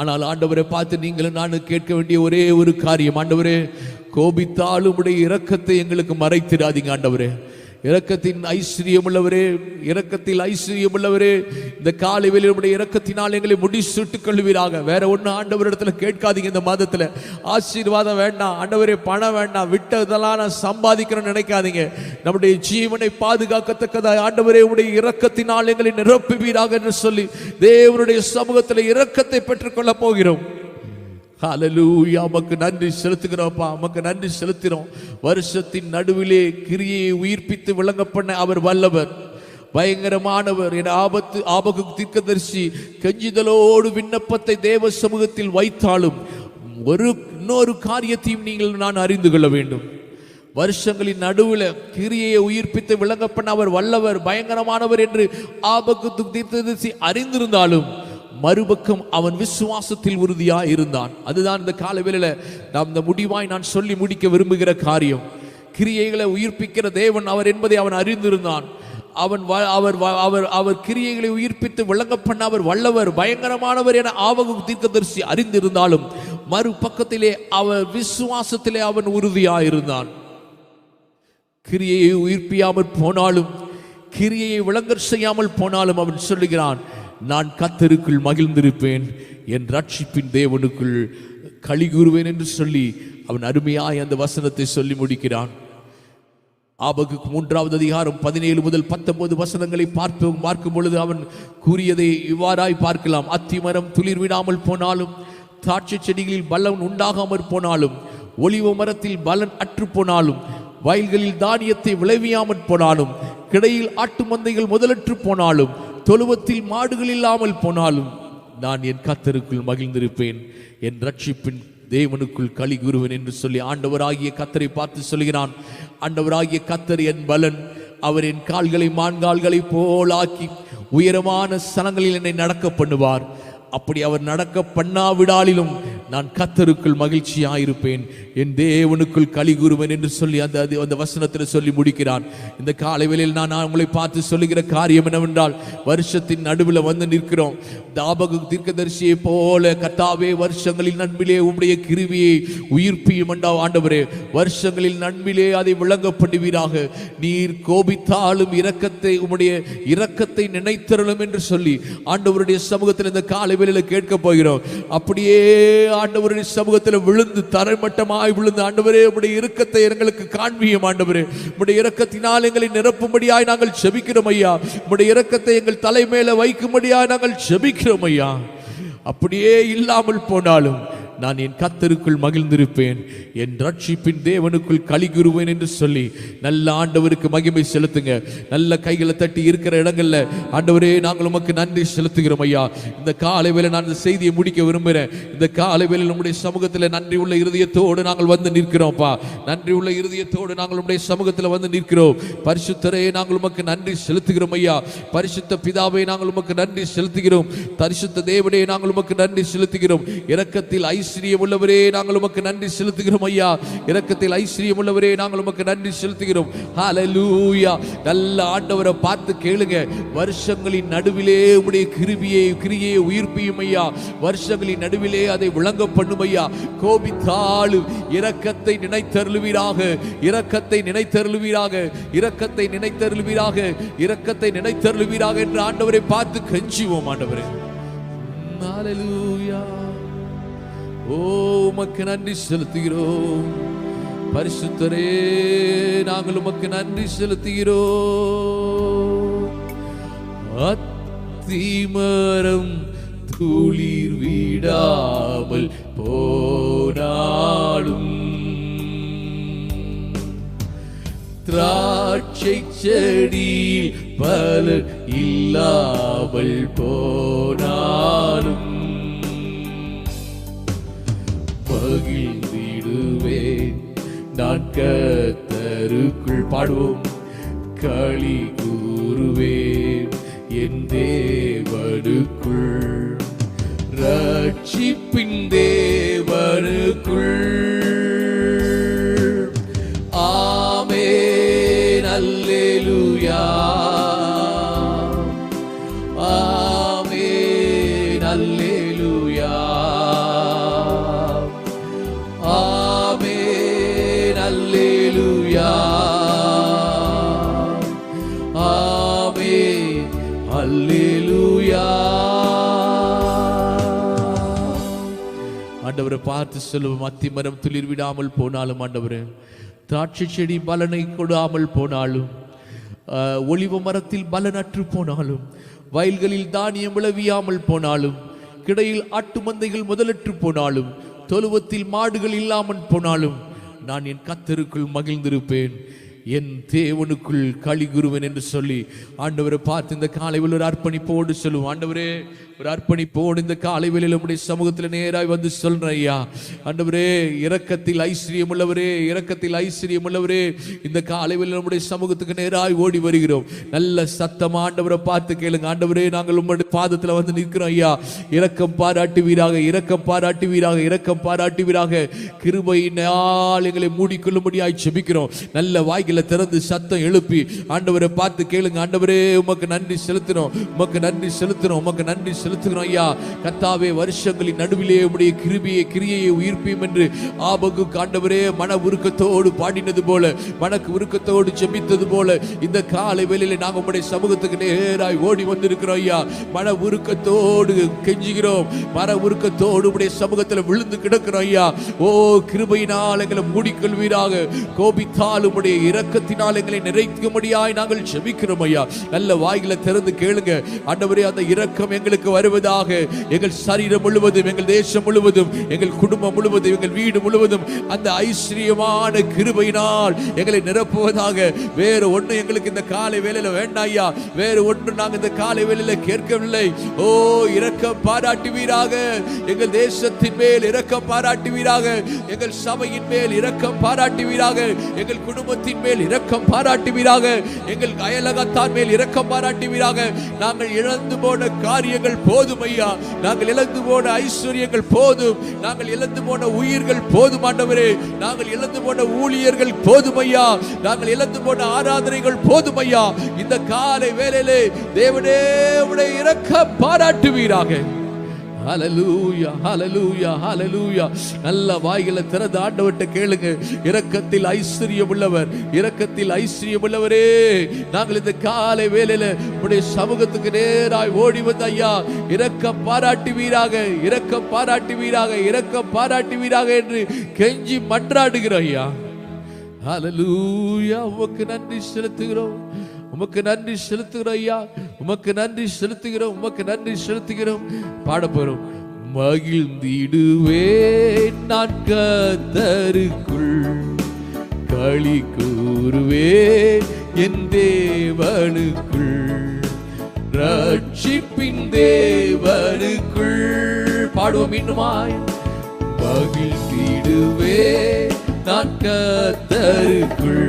ஆனால் ஆண்டவரை பார்த்து நீங்களும் நானும் கேட்க வேண்டிய ஒரே ஒரு காரியம், ஆண்டவரே கோபித்தாலும் உடைய இரக்கத்தை எங்களுக்கு மறைத்திடாதீங்க. ஆண்டவரே, இரக்கத்தின் ஐஸ்வர்யம் உள்ளவரே, இரக்கத்தில் ஐஸ்வர்யம் உள்ளவரே, இந்த காலை வேளையில் உடைய இரக்கத்தினால் எங்களை முடிசூட்டுக் கொள்வீராக. வேற ஒன்று ஆண்டவரிடத்துல கேட்காதீங்க. இந்த மாதத்துல ஆசீர்வாதம் வேண்டாம் ஆண்டவரே, பணம் வேண்டாம், விட்டதெல்லாம் நான் சம்பாதிக்கிறேன்னு நினைக்காதீங்க. நம்முடைய ஜீவனை பாதுகாக்கத்தக்கதாக ஆண்டவரே உடைய இரக்கத்தினால் எங்களை நிரப்புவீராக என்று சொல்லி தேவனுடைய சமூகத்தில் இரக்கத்தை பெற்றுக்கொள்ள போகிறோம். ஹல்லேலூயா, உமக்கு நன்றி செலுத்துகிறோம்ப்பா, உமக்கு நன்றி செலுத்துகிறோம். வருஷத்தின் நடுவிலே கிரியையை உயிர்ப்பித்து விளங்க பண்ண அவர் வல்லவர், பயங்கரமானவர். என் ஆபகுக்கு தீர்க்கதரிசி கெஞ்சுதலோடு விண்ணப்பத்தை தேவ சமூகத்தில் வைத்தாலும் இன்னொரு காரியத்தையும் நீங்கள் நான் அறிந்து கொள்ள வேண்டும். வருஷங்களின் நடுவில் கிரியையை உயிர்ப்பித்து விளங்க பண்ண அவர் வல்லவர், பயங்கரமானவர் என்று ஆபகுக்கு தீர்க்கதரிசி அறிந்திருந்தாலும் மறுபக்கம் அவன் விசுவாசத்தில் உறுதியாக இருந்தான். அதுதான் இந்த கால வேளையில நாம் இந்த முடிவாய் நான் சொல்லி முடிக்க விரும்புகிற காரியம். கிரியைகளை உயிர்ப்பிக்கிற தேவன் அவர் என்பதை அவன் அறிந்திருந்தான். அவர் கிரியைகளை உயிர்ப்பித்து விளங்க பண்ண அவர் வல்லவர், பயங்கரமானவர் என ஆபகுக்கு தீர்க்கதரிசி அறிந்திருந்தாலும் மறுபக்கத்திலே அவர் விசுவாசத்திலே அவன் உறுதியாக இருந்தான். கிரியையை உயிர்ப்பியாமல் போனாலும், கிரியையை விளங்க செய்யாமல் போனாலும் அவன் சொல்லுகிறான், நான் கர்த்தருக்குள் மகிழ்ந்திருப்பேன், என் ரட்சிப்பின் தேவனுக்குள் களி கூறுவேன் என்று சொல்லி அவன் அருமையாய் அந்த வசனத்தை சொல்லி முடிக்கிறான். ஆபகுக்கு 3வது அதிகாரம் 17 முதல் 19 வசனங்களை பார்க்கும் பொழுது அவன் கூறியதை இவ்வாறாய் பார்க்கலாம். அத்திமரம் துளிர் விடாமல் போனாலும், திராட்சை செடிகளில் பலன் உண்டாகாமற் போனாலும், ஒலிவ மரத்தில் பலன் அற்று போனாலும், வயல்களில் தானியத்தை விளைவியாமற் போனாலும், கிடையில் ஆட்டு மந்தைகள் முதலற்று போனாலும், தொழுவத்தில் மாடுகள் இல்லாமல் போனாலும், நான் என் கர்த்தருக்குள் மகிழ்ந்திருப்பேன், என் ரட்சிப்பின் தேவனுக்குள் களி கூறுவேன் என்று சொல்லி ஆண்டவராகிய கர்த்தரை பார்த்து சொல்கிறான். ஆண்டவராகிய கர்த்தர் என் பலன், அவர் என் கால்களை மான்கால்களை போலாக்கி உயரமான ஸ்தலங்களில் என்னை நடக்க பண்ணுவார். அப்படி அவர் நடக்க பண்ணாவிடாலிலும் நான் கர்த்தருக்குள் மகிழ்ச்சியாயிருப்பேன், என் தேவனுக்குள் களி கூறுவேன் என்று சொல்லி அந்த வசனத்தில் சொல்லி முடிக்கிறான். இந்த காலை வேளையில் நான் உங்களை பார்த்து சொல்லுகிற காரியம் என்னவென்றால், வருஷத்தின் நடுவில் வந்து நிற்கிறோம். ஆபகுக்கு தீர்க்கதரிசியை போல கர்த்தாவே வருஷங்களில் நன்பிலே உம்முடைய கிருபையை உயிர்ப்பியும் ஆண்டவரே, வருஷங்களில் நன்பிலே அதை விளங்க பண்ணுவீராக. நீர் கோபித்தாலும் இரக்கத்தை உம்முடைய இரக்கத்தை நினைத்தருளும் என்று சொல்லி ஆண்டவருடைய சமூகத்தில் இந்த காலை வேளையில கேட்க போகிறோம். அப்படியே ஆண்டவருடைய சமூகத்தில் விழுந்து தரைமட்டமாய் விழுந்து, ஆண்டவரே உம்முடைய இரக்கத்தை எங்களுக்கு காண்பியும் ஆண்டவரே, உம்முடைய இரக்கத்தினால் எங்களை நிரப்பும்படியாய் நாங்கள் ஜெபிக்கிறோம் ஐயா. உம்முடைய இரக்கத்தை எங்கள் தலை மேல வைக்கும்படியாய் நாங்கள் ஜெபிக்கிறோம் ஐயா. அப்படியே இல்லாமல் போனாலும் நான் என் கர்த்தருக்குள் மகிழ்ந்திருப்பேன், என் ரட்சிப்பின் தேவனுக்குள் களி கூறுவேன் என்று சொல்லி நல்ல ஆண்டவருக்கு மகிமை செலுத்துங்க. நல்ல கைகளை தட்டி இருக்கிற இடங்கள்ல ஆண்டவரே நாங்கள் உமக்கு நன்றி செலுத்துகிறோம் ஐயா. இந்த காலை வேளை நான் இந்த செய்தியை முடிக்க விரும்புகிறேன். இந்த காலை வேளை நம்முடைய சமூகத்தில் நன்றி உள்ள இருதயத்தோடு நாங்கள் வந்து நிற்கிறோம்ப்பா. நன்றி உள்ள இருதயத்தோடு நாங்கள் நம்முடைய சமூகத்தில் வந்து நிற்கிறோம். பரிசுத்தரே நாங்கள் உமக்கு நன்றி செலுத்துகிறோம் ஐயா. பரிசுத்த பிதாவை நாங்கள் உமக்கு நன்றி செலுத்துகிறோம். பரிசுத்த தேவனே நாங்கள் உமக்கு நன்றி செலுத்துகிறோம். இரக்கத்தில் ஐஸ்வர்யம் உள்ளவரே நாங்கள் உமக்கு நன்றி செலுத்துகிறோம் ஐயா. இரக்கத்தில் ஐஸ்வர்யம் உள்ளவரே நாங்கள் உமக்கு நன்றி செலுத்துகிறோம். ஹல்லேலூயா. நல்ல ஆண்டவரை பார்த்து கேளுங்க. வருஷங்களின் நடுவிலே உம்முடைய கிரியை உயிர்ப்பியும் ஐயா. வருஷங்களின் நடுவிலே அதை விளங்க பண்ணும் ஐயா. கோபித்தாலும் இரக்கத்தை நினைத்தருளுவீராக, இரக்கத்தை நினைத்தருளுவீராக, இரக்கத்தை நினைத்தருளுவீராக, இரக்கத்தை நினைத்தருளுவீராக என்று ஆண்டவரை பார்த்து கெஞ்சுவோம் ஆண்டவரே. ஹல்லேலூயா. ஓ உமக்கு நன்றி செலுத்துகிறோம் பரிசுத்தரே, நாங்கள் உமக்கு நன்றி செலுத்துகிறோம். அத்திமரம் துளிர் விடாமல் போனாலும், திராட்சை செடியில் பலன் இல்லாமல் போனாலும், மகிழ்ந்திடுவேன் நான் கர்த்தருக்குள். பாடுவோம். களி கூறுவேன் என் தேவனுக்குள், ரட்சிப்பின் தேவனுக்குள். ஆமென் அல்லேலூயா, ஆமென் அல்லேலூயா, ஆமென் அல்லேலூயா, ஆமென் அல்லேலூயா. ஆண்டவரை பார்த்து சொல்லுவோம். அத்திமரம் துளிர் விடாமல் போனாலும் ஆண்டவரே, திராட்சை செடி பலனை கொடாமல் போனாலும், ஒலிவ மரத்தில் பலனற்று போனாலும், வயல்களில் தானியம் விளைவியாமல் போனாலும், கிடையில் ஆட்டு மந்தைகள் முதலற்று போனாலும், தொழுவத்தில் மாடுகள் இல்லாமல் போனாலும், நான் என் கர்த்தருக்குள் மகிழ்ந்திருப்பேன், என் தேவனுக்குள் களி கூறுவேன் என்று சொல்லி ஆண்டவரை பார்த்து இந்த காலையில் ஒரு அர்ப்பணிப்போடு சொல்லுவோம். ஆண்டவரே, ஒரு அர்ப்பணிப்போடு இந்த காலை வேளையில் நம்முடைய சமூகத்தில் நேராய் வந்து சொல்றேன் ஐயா. ஆண்டவரே, இரக்கத்தில் ஐஸ்வர்யம் உள்ளவரே, இரக்கத்தில் ஐஸ்வர்யம் உள்ளவரே, இந்த காலை வேளையில் நம்முடைய சமூகத்துக்கு நேராய் ஓடி வருகிறோம். நல்ல சத்தமா ஆண்டவரை பார்த்து கேளுங்க. ஆண்டவரே, நாங்கள் உங்களுடைய பாதத்தில் வந்து நிற்கிறோம் ஐயா. இரக்கம் பாராட்டுவீராக, இரக்கம் பாராட்டுவீராக, இரக்கம் பாராட்டுவீராக. கிருபையினால் எங்களை மூடிக்கொள்ளும்படியாய் ஜெபிக்கிறோம். நல்ல வாய்களை திறந்து சத்தம் எழுப்பி ஆண்டவரை பார்த்து கேளுங்க. ஆண்டவரே, உமக்கு நன்றி செலுத்தினோம், உமக்கு நன்றி செலுத்தினோம், உமக்கு நன்றி செலுத்தினோம் ஐயா. கர்த்தாவே, வருஷங்களின் நடுவிலே உம்முடைய கிரியையை உயிர்ப்பியும் என்று ஆபகுக்கு ஆண்டவரே மன உருக்கத்தோடு பாடினது போல, மனக்கு உருக்கத்தோடு ஜெபித்தது போல இந்த காலை வேளையிலே நாங்கள் உம்முடைய சமூகத்துக்கு நேராய் ஓடி வந்திருக்கிறோம் ஐயா. மன உருக்கத்தோடு கெஞ்சுகிறோம், மன உருக்கத்தோடு உம்முடைய சமூகத்தில் விழுந்து கிடக்கிறோம் ஐயா. ஓ, கிருபையினால் எங்களை மூடிக்கொள்வீராக, கோபித்தால் உம்முடைய இரக்கத்தினால் எங்களை நிறைக்கும்படியாய் நாங்கள் ஜெபிக்கிறோம் ஐயா. நல்ல வாய்களை திறந்து கேளுங்க. ஆண்டவரே, அந்த இரக்கம் எங்களுக்கு வருவதாக. எங்கள் சரீரம் முழுவதும், எங்கள் தேசம் முழுவதும், எங்கள் குடும்பம் முழுவதும், எங்கள் வீடு முழுவதும் அந்த ஐஸ்வர்யமான கிருபையினால் எங்களை நிரப்புவதாக. வேறு ஒன்று எங்களுக்கு இந்த காலை வேளையில வேண்டாம் ஐயா. வேறு ஒன்று நாங்கள் இந்த காலை வேளையில கேட்கவில்லை. ஓ, இரக்கம் பாராட்டுவீராக, எங்கள் தேசத்தின் மேல் இரக்கம் பாராட்டுவீராக, எங்கள் சபையின் மேல் இரக்கம் பாராட்டுவீராக, எங்கள் குடும்பத்தின் மேல் இரக்கம் பாராட்டுவீராக, எங்கள் அயலகத்தார் மேல் இரக்கம் பாராட்டுவீராக. நாங்கள் இழந்து போன காரியங்கள் போதும் ஐயா. நாங்கள் இழந்து போன ஐஸ்வர்யங்கள் போதும், நாங்கள் இழந்து போன உயிர்கள் போதும் ஆண்டவரே. நாங்கள் இழந்து போன ஊழியர்கள் போதும் ஐயா. நாங்கள் இழந்து போன ஆராதனைகள் போதும் ஐயா. இந்த காலை வேளையிலே தேவனே உம்முடைய இரக்கம் பாராட்டுவீராக. ஹல்லேலூயா, ஹல்லேலூயா, ஹல்லேலூயா. நல்ல வாய்களை திறந்து ஆண்டவர்கிட்ட கேளுங்க. இரக்கத்தில் ஐஸ்வர்யம் உள்ளவர், இரக்கத்தில் ஐஸ்வர்யம் உள்ளவரே, நாங்கள் இந்த காலை வேளையில உம்முடைய சமூகத்துக்கு நேராய் ஓடி வந்த ஐயா, இரக்கம் பாராட்டுவீராக, இரக்கம் பாராட்டுவீராக, இரக்கம் பாராட்டுவீராக என்று கெஞ்சி மன்றாடுகிறோம் ஐயா. ஹல்லேலூயா. உமக்கு நன்றி செலுத்துகிறோம், உமக்கு நன்றி செலுத்துகிறோம் ஐயா. உமக்கு நன்றி செலுத்துகிறோம், உமக்கு நன்றி செலுத்துகிறோம். பாட போறோம். மகிழ்ந்திடுவேன் நான் கர்த்தருக்குள், களி கூறுவேன் என் தேவனுக்குள், ரட்சிப்பின் தேவனுக்குள். பாடுவோம் இன்னுமாய். மகிழ்ந்திடுவேன் நான் கர்த்தருக்குள்,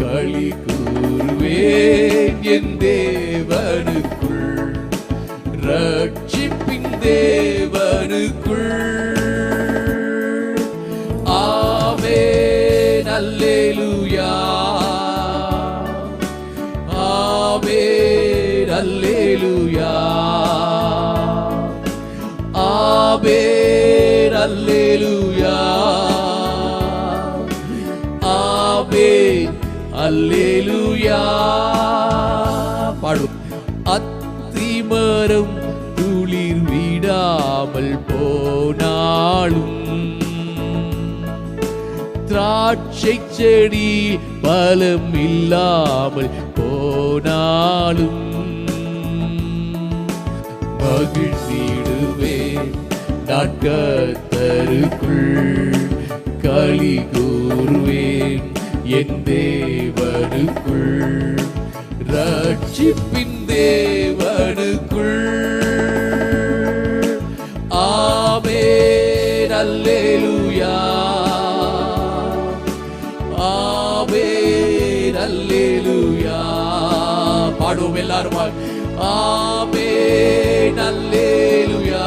களி கூறுவேன் என் தேவனுக்குள், ரட்சிப்பின் தேவனுக்குள். அல்லேலூயா ஆமென் அல்லேலூயா ஆமென் அல்லேலூயா ஆமென் அல்லேலூயா பாடு அத்திமரம் துளிர் விடாமல் போனாலும் திராட்சை செடி பலம் இல்லாமல் போனாலும் மகிழ்ந்திடுவேன் நான் கர்த்தருக்குள் களி கூறுவேன் என் தேவனுக்குள் ரட்சிப்பின் தேவனுக்குள் ஆமென் அல்லேலூயா ஆமென் அல்லேலூயா பாடுவோம் எல்லாரும் ஆமென் அல்லேலூயா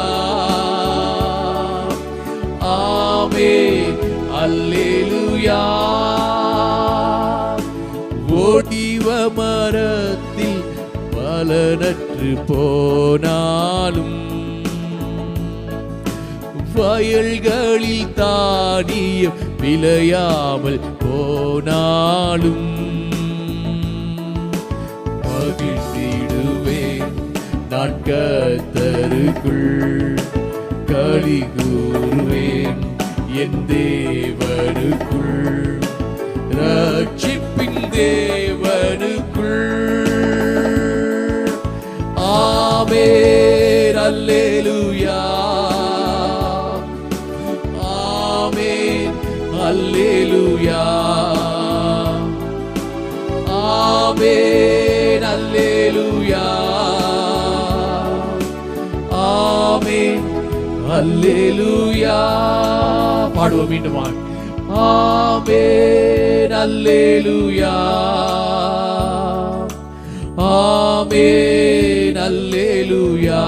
ஆமென் அல்லேலூயா ஒடிவ மரத்தில் பலனற்று போனாலும் வயல்களில் தானியம் விளையாமல் போனாலும் மகிழ்ந்திடுவேன் நான் கர்த்தருக்குள் களி கூறுவேன் என் தேவனுக்குள் ரட்சிப்பின் தேவனுக்குள் ஆமென் அல்லேலூயா ஆமென் அல்லேலூயா ஆமென் அல்லேலூயா ஆமென் அல்லேலூயா பாடுவோம் மீண்டும் ஆமென் அல்லேலூயா ஆமென் அல்லேலூயா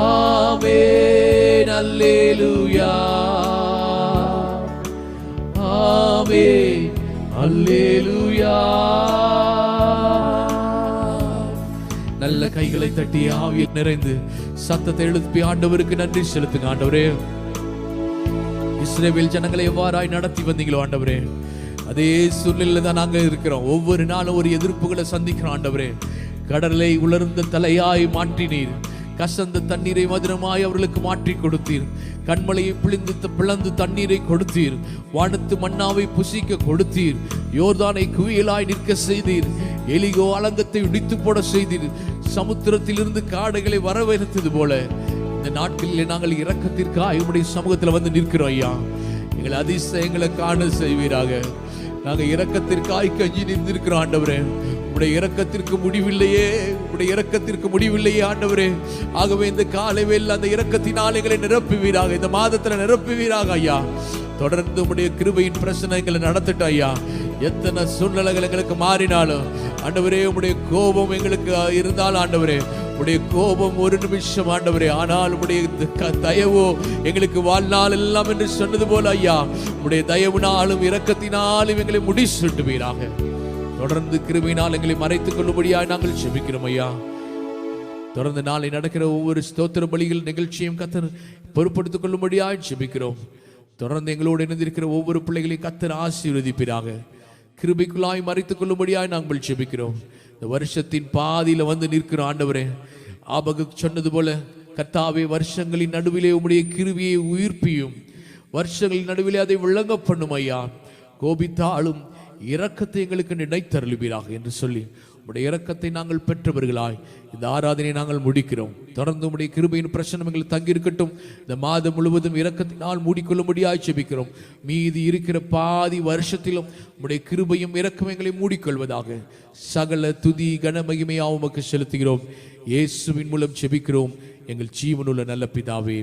ஆமென் அல்லேலூயா ஆமென் அல்லேலூயா நல்ல கைகளை தட்டி ஆவியில் நிறைந்து சத்தத்தை எழுப்பி ஆண்டவருக்கு நன்றி செலுத்துங்க. ஆண்டவரே, இஸ்ரவேல் ஜனங்களை எவ்வாறாய் நடத்தி வந்தீங்களோ ஆண்டவரே, அதே சூழ்நிலையில தான் நாங்க இருக்கிறோம். ஒவ்வொரு நாளும் ஒரு எதிர்ப்புகளை சந்திக்கிறோம் ஆண்டவரே. கடலை உலர்ந்த தலையாய் மாற்றினீர், கசந்த தண்ணீரை மதுரமாய் அவர்களுக்கு மாற்றி கொடுத்தீர், கண்மலையை பிளந்து தண்ணீரை கொடுத்தீர், வானத்து மன்னாவை புசிக்க கொடுத்தீர், யோர்தானை குவியலாய் நிற்க செய்தீர், எலிகோ அலங்கத்தை இடித்து போட செய்தீர், சமுத்திரத்திலிருந்து காடைகளை வரவேற்றது போல இந்த நாட்களில் நாங்கள் இரக்கத்திற்காக உம்முடைய சமூகத்தில் வந்து நிற்கிறோம் ஐயா. எங்களை அதிசயங்களை காண செய்வீராக. நாங்கள் இரக்கத்திற்காய் கஞ்சி நின்றிருக்கிறோம் ஆண்டவரே. உடைய இரக்கத்திற்கு முடிவில்லையே, உடைய இரக்கத்திற்கு முடிவில்லையே ஆண்டவரே. ஆகவே இந்த காலை வேளையில் அந்த இரக்கத்தினால் எங்களை நிரப்புவீராக, இந்த மாதத்துல நிரப்புவீராக ஐயா. தொடர்ந்து உடைய கிருபையின் பிரச்சனைகளை நடத்திட்ட ஐயா. எத்தனை சூழ்நிலைகள் எங்களுக்கு மாறினாலும் ஆண்டவரே, உடைய கோபம் எங்களுக்கு இருந்தாலும் ஆண்டவரே, உடைய கோபம் ஒரு நிமிஷம் ஆண்டவரே, ஆனால் உடைய தயவோ எங்களுக்கு வாழ்நாள் எல்லாம் என்று சொன்னது போல ஐயா, உடைய தயவுனாலும் இரக்கத்தினாலும் எங்களை முடிசூட்டுவீராக. தொடர்ந்து கிருபையினால் எங்களை மறைத்துக் கொள்ளும்படியாய் நாங்கள் ஜெபிக்கிறோம் ஐயா. தொடர்ந்து நாளை நடக்கிற ஒவ்வொரு ஸ்தோத்திர பலிகள் நிகழ்ச்சியும் கர்த்தர் பொறுப்படுத்திக் கொள்ளும்படியாய் ஜெபிக்கிறோம். தொடர்ந்து எங்களோடு இணைந்திருக்கிற ஒவ்வொரு பிள்ளைகளையும் கர்த்தர் ஆசீர்வதிப்பீராக. கிருபைக்குள்ளாய் மறைத்துக் கொள்ளும்படியாய் நாங்கள் ஜெபிக்கிறோம். இந்த வருஷத்தின் பாதியில வந்து நிற்கிற ஆண்டவரே, ஆபகுக் சொன்னது போல கர்த்தாவே, வருஷங்களின் நடுவிலே உம்முடைய கிருபையை உயிர்ப்பியும், வருஷங்களின் நடுவிலே அதை விளங்க பண்ணும் ஐயா. கோபித்தாலும் இரக்கத்தை எங்களுக்கு நினைத்தருளுவீராக என்று சொல்லி உடைய இரக்கத்தை நாங்கள் பெற்றவர்களாய் இந்த ஆராதனை நாங்கள் முடிக்கிறோம். தொடர்ந்து உடைய கிருபையின் பிரசன்னம் எங்களுக்கு தங்கியிருக்கட்டும். இந்த மாதம் முழுவதும் இரக்கத்தினால் மூடிக்கொள்ளும்படியாய் ஜெபிக்கிறோம். மீதி இருக்கிற பாதி வருஷத்திலும் உடைய கிருபையும் இரக்கம் எங்களை மூடிக்கொள்வதாக. சகல துதி கன மகிமையாக உமக்கு செலுத்துகிறோம். இயேசுவின் மூலம் ஜெபிக்கிறோம் எங்கள் ஜீவனுள்ள நல்ல பிதாவே.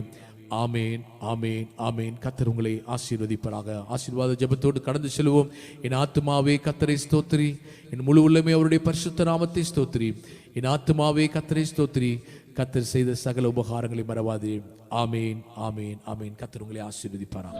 ஆமேன், ஆமேன், ஆமேன். கர்த்தர் உங்களை ஆசீர்வதிப்பாராக. ஆசீர்வாத ஜெபத்தோடு கடந்து செல்வோம். என் ஆத்துமாவே கர்த்தரை ஸ்தோத்திரி, என் முழு உள்ளமே அவருடைய பரிசுத்த நாமத்தை ஸ்தோத்திரி. என் ஆத்துமாவே கர்த்தரை ஸ்தோத்திரி, கர்த்தர் செய்த சகல உபகாரங்களை மறவாதே. ஆமேன், ஆமேன், ஆமேன். கர்த்தர் உங்களை ஆசீர்வதிப்பாராக.